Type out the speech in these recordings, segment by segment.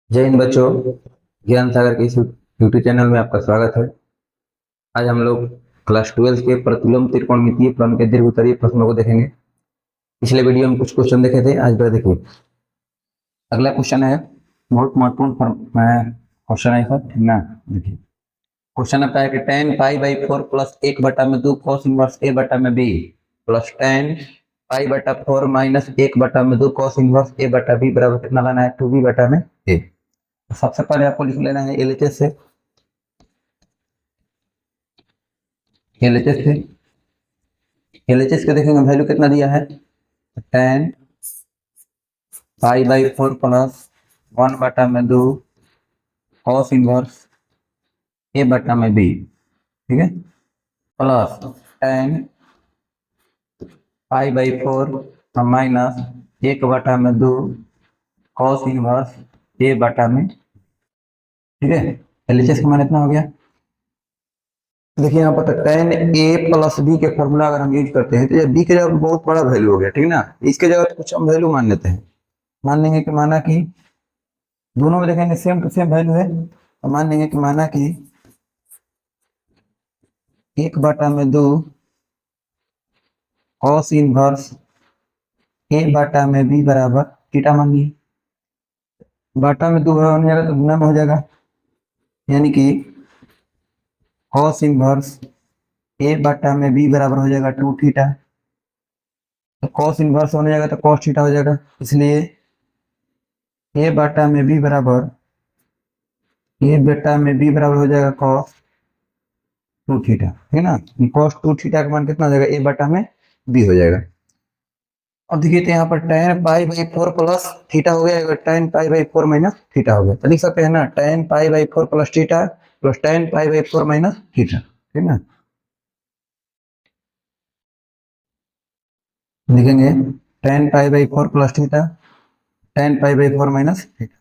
जय हिंद बच्चों। ज्ञान सागर के इस यूट्यूब चैनल में आपका स्वागत है। आज हम लोग क्लास 12 के प्रतिलोम त्रिकोणमितीय फलन के दीर्घ उत्तरीय प्रश्नों को देखेंगे। पिछले वीडियो में कुछ क्वेश्चन देखे थे, आज बार देखिए। अगला क्वेश्चन है, बहुत महत्वपूर्ण क्वेश्चन है सर, ठीक ना। देखिए क्वेश्चन आता है कि tan pi by 4 plus 1/2 cos inverse a बटा में b प्लस tan पाई बटा 4 माइनस 1/2 cos इनवर्स a बटा b बराबर कितना लाना है, 2b बटा में a। सबसे पहले आपको लिख लेना है एलएचएस से। एलएचएस के देखेंगे वैल्यू कितना दिया है, tan pi by 4 plus 1/2 cos inverse a बटा में b, ठीक है, plus tan pi by 4 minus 1/2 cos inverse a बटा में, ठीक है। एलएचएस का मान इतना हो गया। देखिए यहाँ पर tan a प्लस b के फॉर्मूला अगर हम यूज करते हैं तो ये b के जगह बहुत बड़ा वैल्यू हो गया, ठीक ना। इसके जगह कुछ हम वैल्यू मान लेते हैं। मान लेंगे कि माना कि दोनों में देखेंगे सेम टू सेम वैल्यू है, तो मान लेंगे कि माना कि 1/2 cos इनवर्स a बटा में b बराबर थीटा मान ली। बटा में 2 होने जाएगा तो गुना में हो जाएगा, यानी कि cos इनवर्स a बटा में b बराबर हो जाएगा 2 थीटा। तो cos इनवर्स होने जाएगा तो cos थीटा हो जाएगा, इसलिए a बटा में b बराबर हो जाएगा cos 2 थीटा, है ना। cos 2 थीटा का मान कितना हो जाएगा, a बटा में b हो जाएगा। अब देखिए तो यहाँ पर tan pi by 4 plus theta हो गया, tan pi by 4 minus theta हो गया, तो लिख सकते हैं ना tan pi by 4 plus theta plus tan pi by 4 minus theta, ठीक ना। लिखेंगे tan pi by 4 plus theta tan pi by 4 minus theta.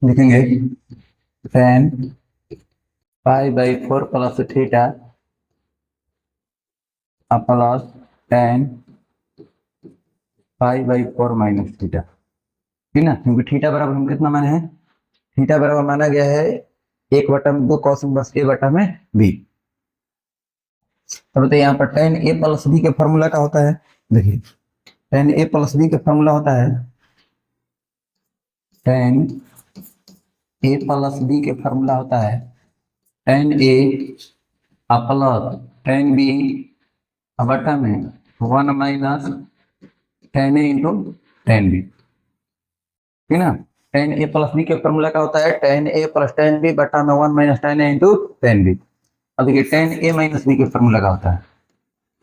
लिखेंगे tan pi by 4 plus theta plus tan pi by 4 minus theta, ठीक ना। क्योंकि theta बराबर हम कितना माने हैं, थीटा बराबर माना गया है 1/2 cos इनवर्स a बटा में b। अब तो यहाँ पर tan a प्लस b के फॉर्मूला का होता है। देखिए tan a प्लस b के फॉर्मूला होता है, tan a प्लस b के फॉर्मूला होता है tan a plus tan b बटा में 1 minus tan a into tan b, ठीक ना। tan a प्लस b के फॉर्मूला का होता है tan a plus tan b बटा में 1 minus tan a into tan b। अब देखिए tan a माइनस b के फॉर्मूला का होता है,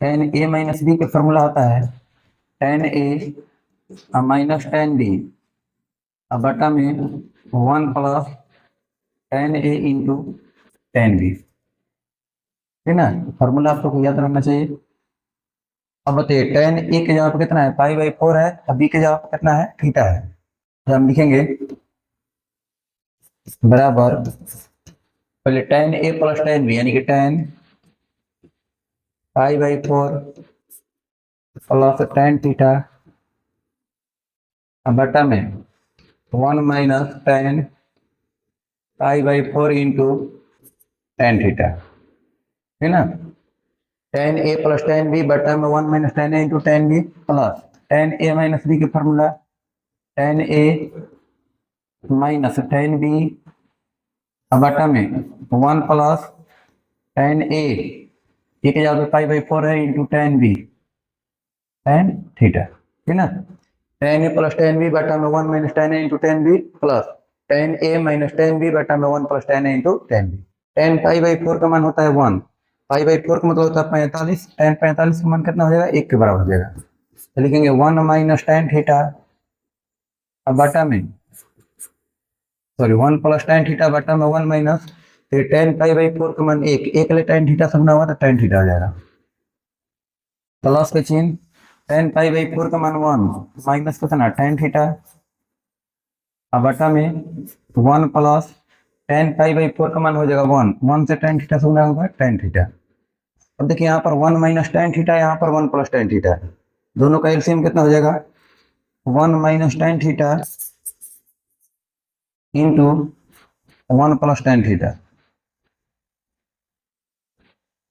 tan a माइनस b के फॉर्मूला होता है tan a minus tan b बटा में 1 plus tan a into tan b, ठीक ना। फॉर्मूला आपको याद रखना चाहिए। अब बताइए tan a के जगह पर कितना है, पाई बाई 4 है, अब b के जगह पर कितना है, थीटा है। तो हम लिखेंगे बराबर पहले tan a plus tan b, यानी कि tan pi by 4 plus tan theta बटा में 1 minus tan pi by 4 into tan theta, है ना। tan a plus tan b बटा में 1 minus tan a into tan b plus tan a minus b के formula tan a minus tan b बटा में 1 plus tan a एक जगह pi by 4 है into tan b tan theta, ठीक ना। tan a plus tan b बटा में 1 minus tan a into tan b plus tan a minus tan b बटा में 1 plus tan a into tan b। tan pi by 4 का मान होता है 1, पाई बाई 4 का मतलब होता है 45, tan 45 का मान कितना हो जाएगा, 1 के बराबर हो जाएगा। तो लिखेंगे 1 माइनस tan थीटा बटा में 1 प्लस tan थीटा बटा में 1 माइनस, फिर tan पाई बाई 4 का मान 1, एक ले tan थीटा समझना हुआ तो tan थीटा हो जाएगा, प्लस के चिन्ह tan पाई बाई 4 का मान 1 माइनस कितना tan थीटा बटा में 1 plus ten pi by four का मान हो जाएगा 1, 1 से टेन थीटा से गुना होगा टेन थीटा। अब देखिए यहाँ पर 1 माइनस टेन थीटा, यहाँ पर 1 प्लस टेन थीटा, दोनों का एलसीएम कितना हो जाएगा 1 minus tan theta into 1 plus ten theta,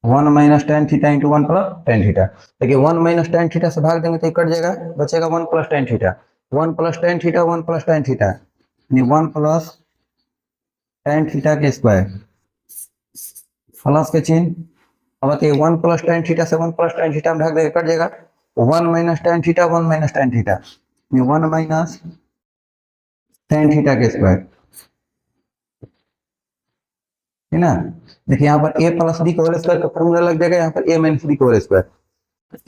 1 minus tan theta into 1 plus tan theta. देखिए 1 माइनस टेन थीटा से भाग देंगे तो ये कट जाएगा, बचेगा 1 plus ten theta, 1 plus ten theta 1 plus ten theta यानी 1 प्लस टेन थीटा के स्क्वायर प्लस के चिन्ह। अब बताइए 1 प्लस टेन थीटा से 1 प्लस टेन थीटा में भाग देगा कट जाएगा, 1 minus tan theta 1 minus tan theta यानी 1 माइनस टेन थीटा के स्क्वायर, है ना। देखिए यहाँ पर a प्लस बी के होल स्क्वायर का फॉर्मूला लग जाएगा, यहाँ पर a माइनस बी के whole square,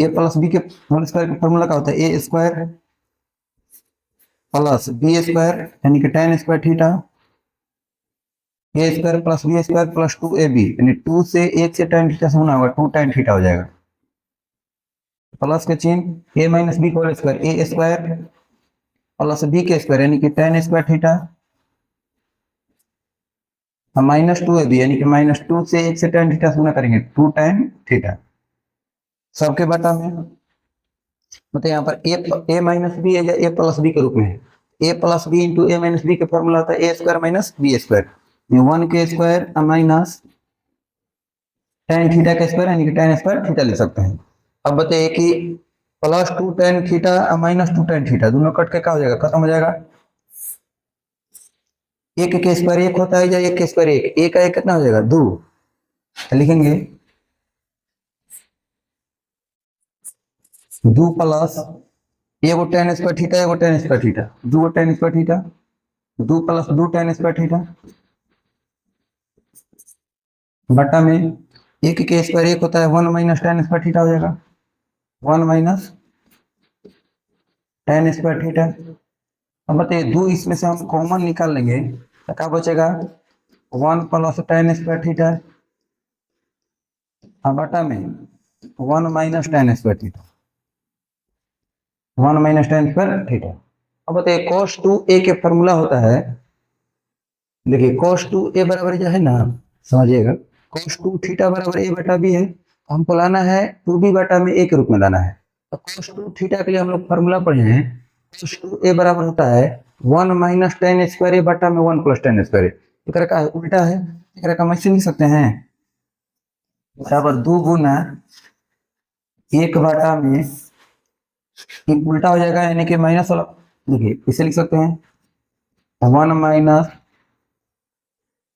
A plus B के होल स्क्वायर का फॉर्मूला क्या होता है A square plus B square यानी कि tan square theta, A square plus B square plus two a b यानी टू से एक से टेन थीटा से होना होगा टू टेन थीटा हो जाएगा, प्लस के चिन्ह ए माइनस बी का whole square a square plus B के स्क्वायर यानी कि tan square theta minus two a b यानी कि माइनस टू से एक से टेन थीटा से गुना करेंगे टू टेन थीटा, सबके बटा में मतलब यहाँ पर ए माइनस बी है या ए प्लस बी के रूप में है, ए प्लस बी इंटू ए माइनस बी के फॉर्मूला होता है A square minus B square, 1 के स्क्वायर माइनस टेन थीटा का स्क्वायर यानी कि टेन स्क्वायर थीटा लिख सकते हैं। अब बताइए कि plus two tan theta minus to tan theta दोनों कट के क्या हो जाएगा खत्म हो जाएगा, एक के स्क्वायर एक होता है या एक के स्क्वायर एक का एक कितना हो जाएगा दो, लिखेंगे दो प्लस एगो टेन स्क्वायर थीटा एगो टेन स्क्वायर थीटा दो टेन स्क्वायर थीटा दो प्लस दो टेन स्क्वायर थीटा बटा में एक के स्क्वायर एक होता है 1 माइनस टेन स्क्वायर थीटा हो जाएगा 1 माइनस टेन स्क्वायर थीटा। अब बताइए दो इसमें से हम कॉमन निकाल लेंगे तो क्या बचेगा 1 प्लस टेन स्क्वायर थीटा बटा में 1 minus ten square theta 1 minus ten square theta. अब बताइए cos 2a के फॉर्मूला होता है, देखिए cos 2a बराबर जो है ना समझिएगा cos 2 थीटा बराबर a बटा b है, हमको लाना है 2b बटा में a के रूप में लाना है, तो cos 2 थीटा के लिए हम लोग फॉर्मूला पढ़े हैं cos 2a बराबर होता है 1 माइनस टेन स्क्वायर a बटा में 1 प्लस टेन स्क्वायर a, का उल्टा है, एक का मैक्सिमम लिख सकते हैं बराबर 2 गुना 1 बटा में एक उल्टा हो जाएगा यानी कि माइनस वाला, देखिए इसे लिख सकते हैं 1 माइनस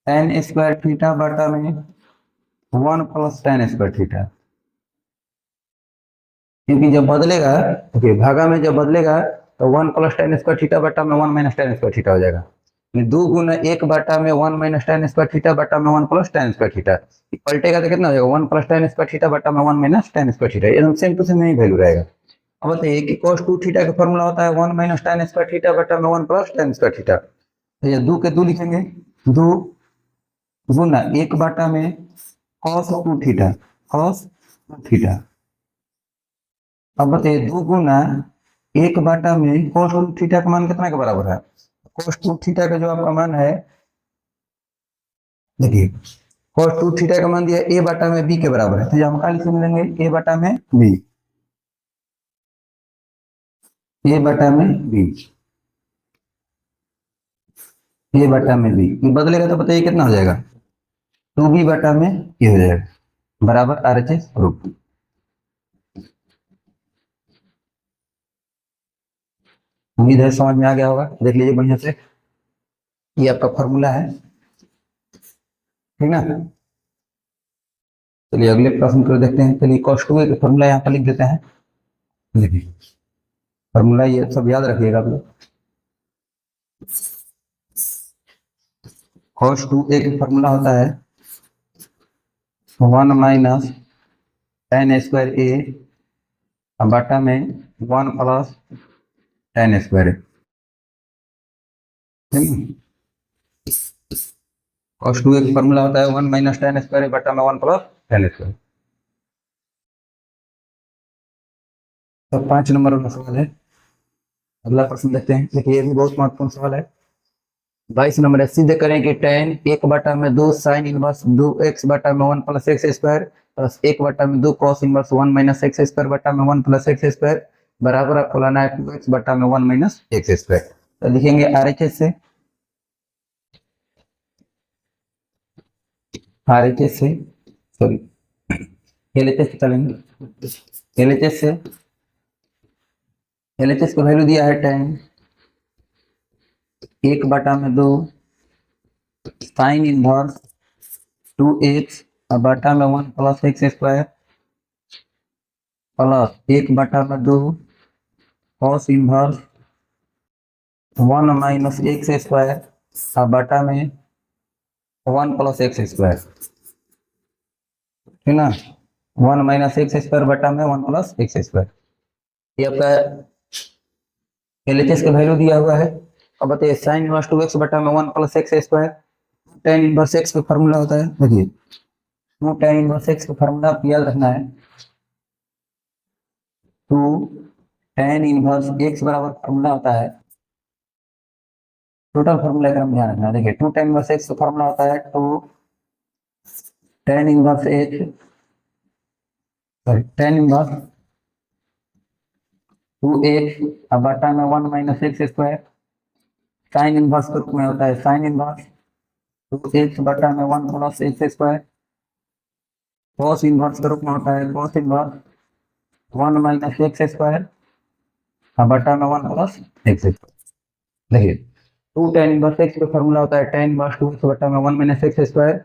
टेन स्क्वायर थीटा बटा में 1 प्लस टेन स्क्वायर थीटा, क्योंकि जब बदलेगा देखिए भागा में जब बदलेगा तो 1 प्लस टेन स्क्वायर थीटा बटा में 1 माइनस टेन स्क्वायर थीटा हो जाएगा, दो गुना एक बटा में 1 माइनस टेन स्क्वायर थीटा बटा में 1 प्लस टेन स्क्वायर थीटा, पलटेगा तो कितना हो जाएगा 1 प्लस टेन स्क्वायर थीटा बटा में 1 माइनस टेन स्क्वायर थीटा, एकदम सेम टू सेम नहीं वैल्यू रहेगा। अब बताइए कि cos 2 थीटा का फॉर्मूला होता है 1 माइनस टेन स्क्वायर थीटा बटा में 1 प्लस टेन स्क्वायर थीटा, तो ये दो के दो लिखेंगे दो गुना एक बटा में cos 2 थीटा cos 2 थीटा। अब बताइए दो गुना एक बटा में cos 2 थीटा का मान कितना के बराबर है, cos 2 थीटा का जो आपका मान है देखिए cos 2 थीटा का मान दिया a बटा में b के बराबर है, तो हम क्या लिख लेंगे a बटा में b, a बटा में b, a बटा में b, ये बदलेगा तो बताइए कितना हो जाएगा 2b बटा में ये हो जाएगा बराबर RHS रूप। उम्मीद है समझ में आ गया होगा, देख लीजिए बढ़िया से, ये आपका फॉर्मूला है ठीक ना। चलिए अगले प्रश्न को देखते हैं, चलिए cos 2a का फॉर्मूला यहाँ पर लिख देते हैं, देखिए फॉर्मूला ये सब याद रखिएगा आप लोग, cos 2a का फॉर्मूला होता है 1 माइनस टेन स्क्वायर a बटा में 1 plus ten square, cos 2a का फॉर्मूला होता है 1 माइनस टेन स्क्वायर बटा में 1 प्लस टेन स्क्वायर। तो 5 नंबर वाला सवाल है, अगला प्रश्न देखते हैं, देखिए ये भी बहुत महत्वपूर्ण सवाल है। 22 नंबर है, सीधे करें कि tan 1/2 sine inverse 2x/1 plus x square plus 1/2 cos inverse 1 minus x square बटा में 1 प्लस एक्स स्क्वायर बराबर आपको लाना है 2x/1 माइनस एक्स स्क्वायर। तो लिखेंगे RHS से, RHS से सॉरी LHS से चलेंगे, LHS से LHS का वैल्यू दिया है tan 1/2 साइन इनवर्स 2x बटा में 1 plus x square plus 1/2 cos inverse 1 minus x square बटा में 1 प्लस एक्स स्क्वायर, है ना। 1 माइनस एक्स स्क्वायर बटा में 1 प्लस एक्स स्क्वायर, ये आपका LHS का वैल्यू दिया हुआ है। अब बताइए साइन इनवर्स 2x बटा में 1 plus x square, tan inverse x का फॉर्मूला होता है, देखिए टू tan इनवर्स x का फॉर्मूला याद रखना है, टू tan इनवर्स x बराबर फॉर्मूला होता है, टोटल फॉर्मूला का ध्यान रखना है। देखिए टू tan इनवर्स x का फॉर्मूला होता है two tan inverse x sorry tan inverse 2x बटा में 1 minus x square, sine inverse के रूप में होता है साइन इनवर्स 2x बटा में 1 plus x square, cos inverse के रूप में होता है cos inverse 1 minus x square बटा में 1 प्लस एक्स स्क्वायर। देखिए टू tan इनवर्स x का फॉर्मूला होता है tan इनवर्स 2x बटा में 1 minus x square,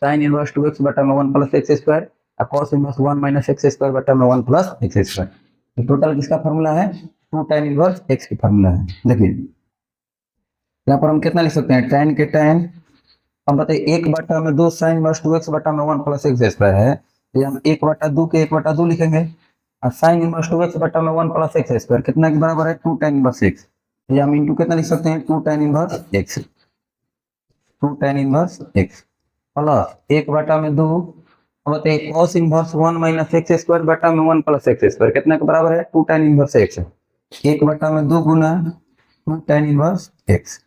sine inverse 2x बटा में 1 प्लस एक्स स्क्वायर और cos inverse 1 minus x square बटा में 1 प्लस एक्स स्क्वायर। तो टोटल किसका फॉर्मूला है, टू tan इनवर्स x की फॉर्मूला है। देखिए यहाँ पर हम कितना लिख सकते हैं, tan के tan, हम बताइए 1/2 साइन इनवर्स 2x बटा में 1 प्लस एक्स स्क्वायर है, ये हम 1/2 के 1/2 लिखेंगे और साइन इनवर्स 2x बटा में 1 प्लस एक्स स्क्वायर कितना के बराबर है, टू tan इनवर्स x, ये हम इंटू कितना लिख सकते हैं, two tan inverse x, two tan inverse x plus 1/2 बताइए cos inverse 1 minus x square बटा में 1 प्लस एक्स स्क्वायर कितना के बराबर है, टू tan इनवर्स x, 1/2 गुना टू tan इनवर्स x।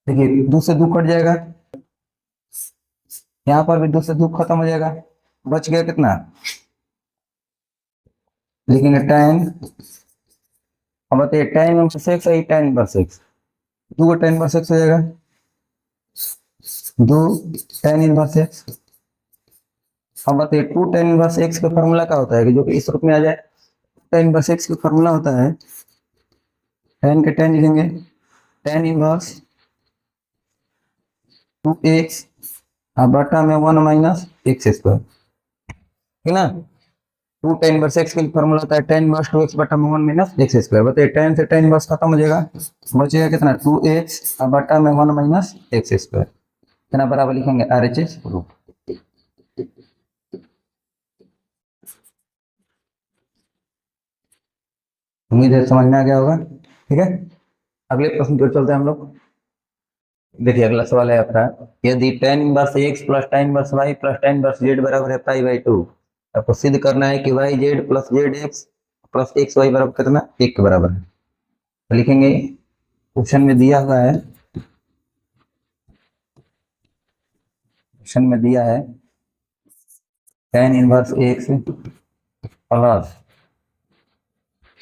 देखिए 2 से 2 कट जाएगा, यहाँ पर भी 2 से 2 खत्म हो जाएगा, बच गया कितना, लिखेंगे tan, अब बताइए tan इनवर्स x है tan inverse x, 2 tan inverse x हो जाएगा, 2 tan इनवर्स x। अब बताइए टू tan इनवर्स x का फॉर्मूला क्या होता है कि जो कि इस रूप में आ जाए, tan इनवर्स x का फॉर्मूला होता है tan के tan लिखेंगे tan इनवर्स 2x बटा में 1 माइनस एक्स स्क्वायर, है ना। टू tan इनवर्स x का फॉर्मूला होता है tan इनवर्स 2x बटा में 1 माइनस एक्स स्क्वायर, बताइए tan से tan इनवर्स खत्म हो जाएगा, बचेगा कितना 2x बटा में 1 माइनस एक्स स्क्वायर, कितना बराबर लिखेंगे RHS प्रूफ। उम्मीद है समझ में आ गया होगा, ठीक है। अगले प्रश्न की ओर चलते हैं हम लोग। देखिए अगला सवाल है आपका, यदि tan inverse x plus tan inverse y plus tan inverse z बराबर है π/2, आपको सिद्ध करना है कि yz plus zx plus xy बराबर कितना, 1 के बराबर है। तो लिखेंगे क्वेश्चन में दिया हुआ है, क्वेश्चन में दिया है tan inverse x plus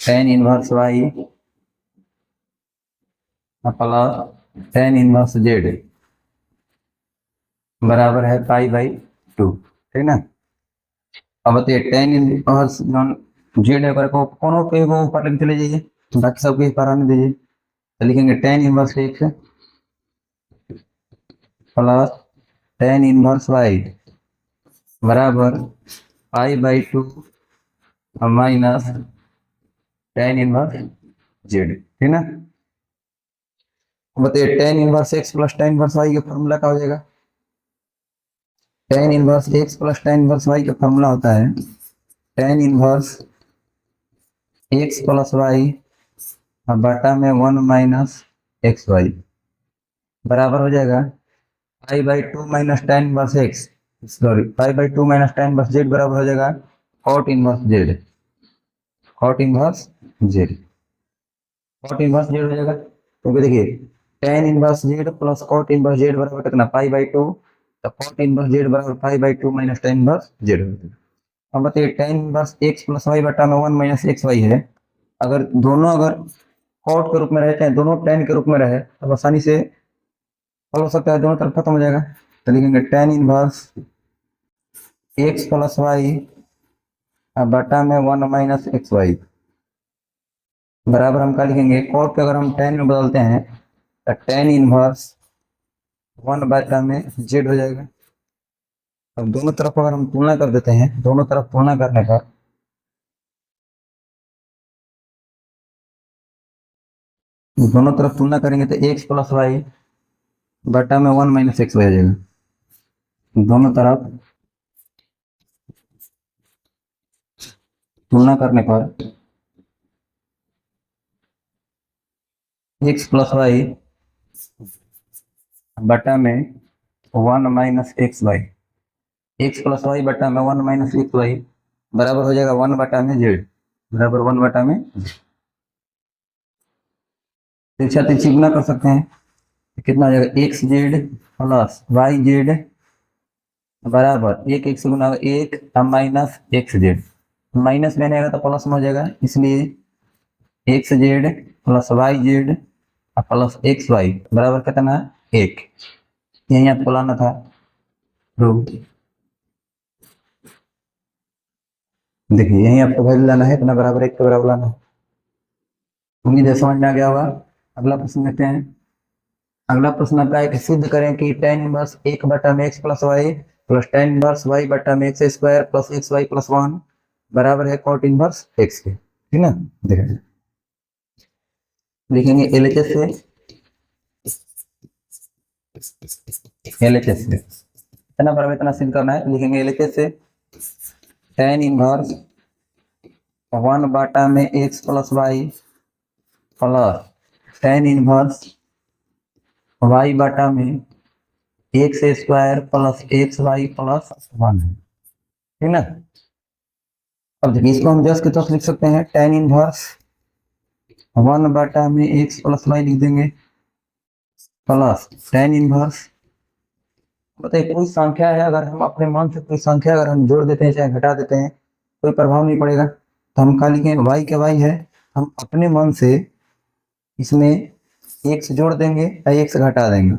tan inverse y plus tan inverse z बराबर है π/2, ठीक ना। अब बताइए tan इनवर्स z है को कोनो के को ऊपर लिख चले जाइए, बाकी सबके ऊपर आने दीजिए। तो लिखेंगे tan inverse x plus tan inverse y बराबर π/2 माइनस tan इनवर्स z, ठीक ना। बताइए tan inverse x plus tan inverse y का फॉर्मूला क्या हो जाएगा, tan inverse x plus tan inverse y का फॉर्मूला होता है tan inverse x plus y बटा में 1 माइनस एक्स वाई बराबर हो जाएगा π/2 minus tan inverse x sorry π/2 minus tan inverse z बराबर हो जाएगा cot inverse z, cot inverse z, cot inverse z हो जाएगा। क्योंकि देखिए tan inverse Z plus cot inverse Z बराबर कितना π/2। तो कॉट इनवर्स जेड बराबर π/2 माइनस टेन इनवर्स जेड। अब बताइए tan inverse x plus y बटा में वन माइनस एक्स वाई है। अगर दोनों अगर कॉट के रूप में रहते हैं, दोनों टेन के रूप में रहे तो आसानी से हल हो सकता है, दोनों तरफ खत्म हो जाएगा। तो लिखेंगे tan inverse x plus y बटा में वन माइनस एक्स वाई बराबर हम क्या लिखेंगे, कॉट के अगर हम टेन में बदलते हैं तो टेन इनवर्स वन बटा में जेड हो जाएगा। अब दोनों तरफ अगर हम तुलना कर देते हैं, दोनों तरफ तुलना करने पर दोनों तरफ तुलना करेंगे तो एक्स प्लस वाई बटा में वन माइनस एक्स वाई आ जाएगा। दोनों तरफ तुलना करने पर एक्स प्लस वाई बटा में one minus x y, x plus y बटा में वन माइनस एक्स वाई बराबर हो जाएगा वन बटा में जेड, बराबर वन बटा में। तिरछा तिरछी गुना कर सकते हैं, कितना हो जाएगा x z plus y z बराबर एक एक से गुना एक माइनस एक्स जेड। माइनस में आएगा तो प्लस में हो जाएगा, इसलिए x z plus y z plus x y बराबर कितना एक। यही आपको लाना था। देखिए यही आपको वैल्यू लाना है, इतना बराबर एक के बराबर लाना है। उम्मीद है समझ में आ गया होगा। अगला प्रश्न लेते हैं। अगला प्रश्न आपका है कि सिद्ध करें कि टेन इनवर्स एक बटा में x plus Y plus tan inverse y बटा में x square plus x y plus one बराबर है कॉट इनवर्स एक्स के। ठीक ना, देखेंगे लिखेंगे एलएचएस से, एलएचएस से इतना बराबर इतना सिद्ध करना है। लिखेंगे एलएचएस से टेन इनवर्स वन बटा में x plus Y plus tan inverse y बटा में x square plus x y plus one है। ठीक ना। अब देखिए इसको हम जस्ट की तरफ लिख सकते हैं, टेन इनवर्स वन बटा में एक्स प्लस वाई लिख देंगे प्लस टेन इनवर्स। बताइए कोई संख्या है, अगर हम अपने मन से कोई संख्या अगर हम जोड़ देते हैं चाहे घटा देते हैं कोई प्रभाव नहीं पड़ेगा। तो हम क्या लिखेंगे, वाई के वाई है, हम अपने मन से इसमें एक्स जोड़ देंगे या एक्स घटा देंगे।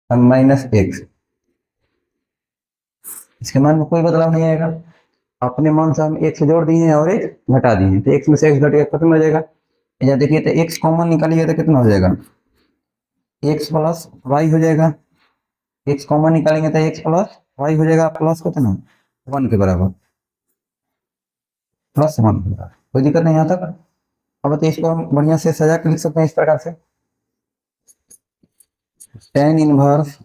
हम माइनस एक्स, इसके मान में कोई बदलाव नहीं आएगा। अपने मन से हम एक्स जोड़ दिए हैं और एक्स घटा दिए हैं, तो एक्स में से एक्स घटेगा खत्म हो जाएगा। या देखिए तो एक्स कॉमन निकालिए तो कितना हो जाएगा, एक्स प्लस वाई हो जाएगा। एक्स कॉमन निकालेंगे तो एक्स प्लस वाई हो जाएगा, प्लस कितना वन के बराबर, प्लस वन के बराबर। कोई दिक्कत नहीं यहाँ तक। अब तो इसको हम बढ़िया से सजा के लिख सकते हैं इस प्रकार से, टेन इनवर्स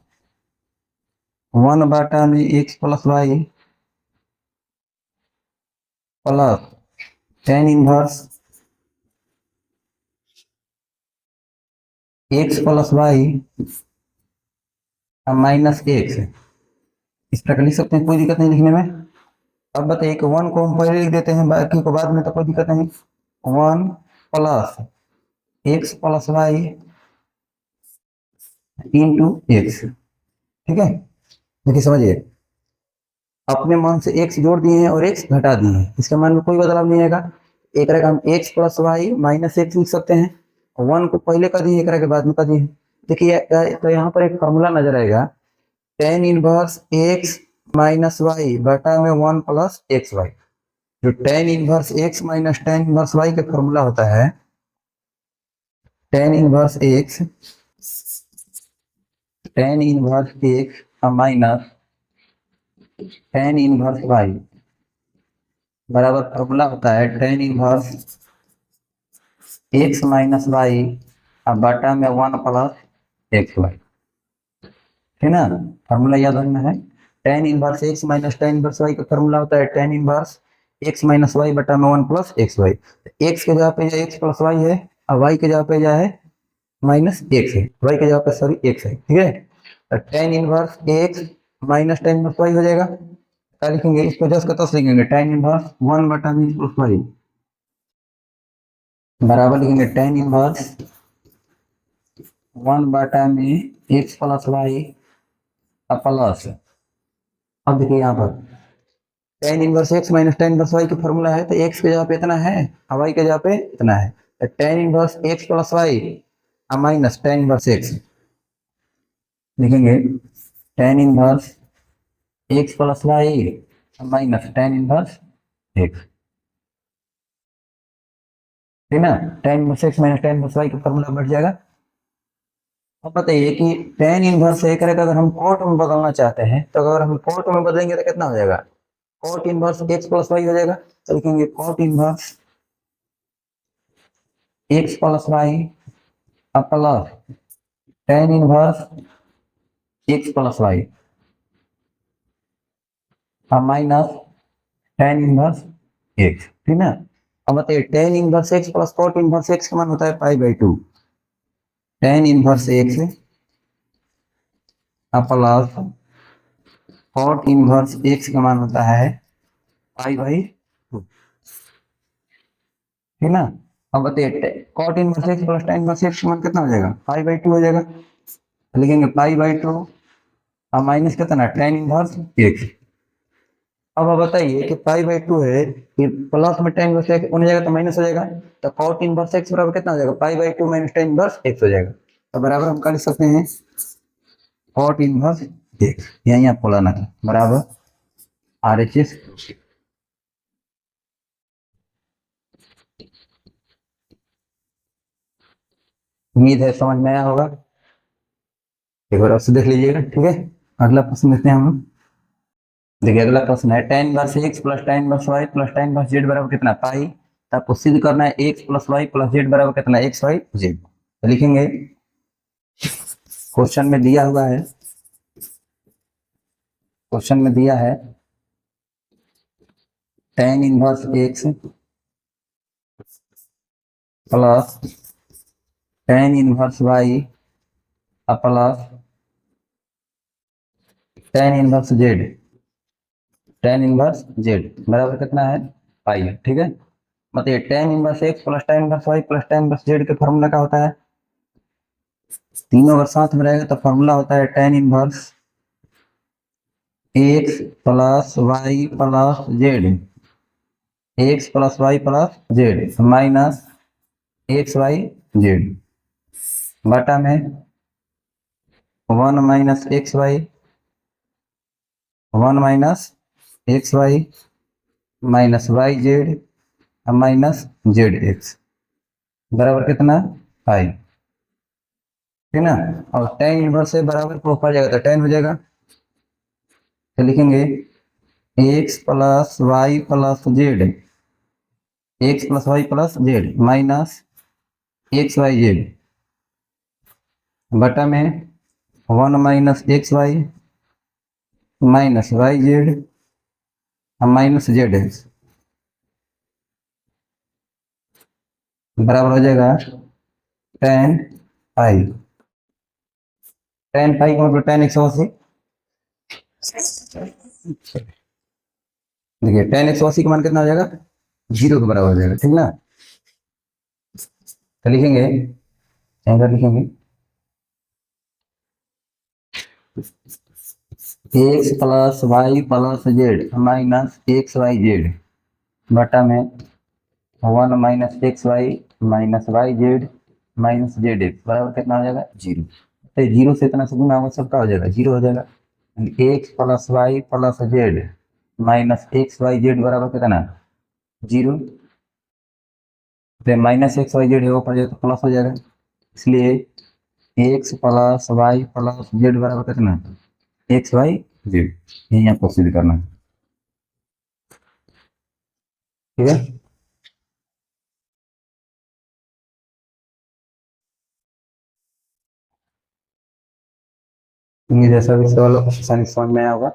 वन बटा में x plus Y plus tan inverse x plus Y minus x, इस प्रकार लिख सकते हैं, कोई दिक्कत नहीं लिखने में। अब बताइए कि वन को हम पहले लिख देते हैं, बाकी को बाद में, तो कोई दिक्कत नहीं। One plus x plus y into x. ठीक है, देखिए समझिए, अपने मान से एक्स जोड़ दिए हैं और एक्स घटा दिए हैं, इसके मान में कोई बदलाव नहीं आएगा। एक रकम हम x plus Y minus x लिख सकते हैं, वन को पहले कर दिए, एक के बाद में कर दिए। देखिए तो यहाँ पर एक फॉर्मूला नजर आएगा, tan inverse x minus y बटा में वन प्लस एक्स वाई। जो tan inverse x minus tan inverse Y का फॉर्मूला होता है, tan inverse x tan inverse x minus tan inverse y बराबर फॉर्मूला होता है tan inverse x minus y बटा में वन प्लस एक्स वाई। ठीक ना, फॉर्मूला याद रखना है। Tan inverse x minus tan inverse Y का फॉर्मूला होता है tan inverse x minus y बटा में one plus x y. X के जगह पे एक्स प्लस वाई है और वाई के जगह पे है माइनस एक्स है, वाई के जगह पे सॉरी एक्स है। ठीक है, तो tan inverse x minus tan inverse y हो जाएगा। क्या लिखेंगे, इसको जस्ट का तस लिखेंगे, टेन इनवर्स वन बटा में प्लस वाई बराबर लिखेंगे टेन इनवर्स 1/में एक्स प्लस वाई प्लस, अब देखिए यहाँ पर tan inverse x minus tan inverse Y का फॉर्मूला है, तो एक्स के जगह पे इतना है और वाई के जगह पे इतना है, तो tan inverse x plus Y minus tan inverse X लिखेंगे, tan inverse x plus Y minus tan inverse X, ठीक ना। Tan inverse x minus tan inverse Y का फॉर्मूला बढ़ जाएगा। अब बताइए कि टेन इनवर्स ए करेगा, अगर हम कॉट में बदलना चाहते हैं तो अगर हम कॉट में बदलेंगे तो कितना हो जाएगा, cot inverse x plus Y हो जाएगा, तो लिखेंगे cot inverse x plus Y plus tan inverse x plus Y minus tan inverse X, ठीक ना। अब बताइए tan inverse x plus cot inverse X का मान होता है पाई/2, tan inverse x plus cot inverse X का मान होता है पाई/2, ठीक ना। अब बताइए cot inverse x plus tan inverse X का मान कितना हो जाएगा, पाई/2 हो जाएगा, तो लिखेंगे पाई/2 और माइनस कितना टेन इनवर्स एक्स। अब आप बताइए कि पाई/2 है, ये प्लस में टेन इनवर्स एक्स होने जाएगा तो माइनस हो जाएगा, तो कॉट इनवर्स एक्स बराबर कितना हो जाएगा, पाई/2 माइनस टेन इनवर्स एक्स हो जाएगा, तो बराबर हम कर लिख सकते हैं कॉट इनवर्स एक्स, यही आपको लाना है, बराबर RHS। उम्मीद है समझ में आया होगा, एक बार आपसे देख लीजिएगा, ठीक है। अगला प्रश्न देखते हैं हम। देखिए अगला प्रश्न है tan inverse x plus tan inverse y plus tan inverse Z बराबर कितना पाई, तो आपको सिद्ध करना है x plus Y plus z बराबर कितना एक्स वाई जेड, तो लिखेंगे क्वेश्चन में दिया हुआ है, क्वेश्चन में दिया है tan inverse x plus tan inverse y plus tan inverse z, tan inverse Z बराबर कितना है पाई है, ठीक है। मतलब tan inverse x plus tan inverse y plus tan inverse z के फॉर्मूला क्या होता है, तीनों अगर साथ में रहेगा तो फॉर्मूला होता है tan inverse x plus Y plus z, x plus Y plus z minus x y z बटा में one minus x y, one minus x y minus y z minus z x बराबर कितना पाई, ठीक ना। और tan inverse से बराबर को ऊपर जाएगा तो टेन हो जाएगा, तो लिखेंगे x plus Y plus z, x plus Y plus z minus x y z बटा में one minus x y minus y z minus z x बराबर हो जाएगा टेन पाई, टेन पाई का मतलब टेन 180, देखिए टेन 180 का मान कितना हो जाएगा, जीरो के बराबर हो जाएगा, ठीक ना। तो लिखेंगे इधर लिखेंगे x plus Y plus z minus x y z बटा में one minus x y minus y z minus z x बराबर कितना हो जाएगा जीरो, तो जीरो से इतना से गुना होगा सबका हो जाएगा जीरो हो जाएगा, x plus Y plus z minus x y z बराबर कितना जीरो, तो माइनस एक्स वाई जेड ऊपर जाए तो प्लस हो जाएगा, इसलिए x plus Y plus z बराबर कितना एक्स वाई जेड, यही आपको सिद्ध करना है, ठीक है। उम्मीद है सभी सवाल आसानी से समझ में आया होगा।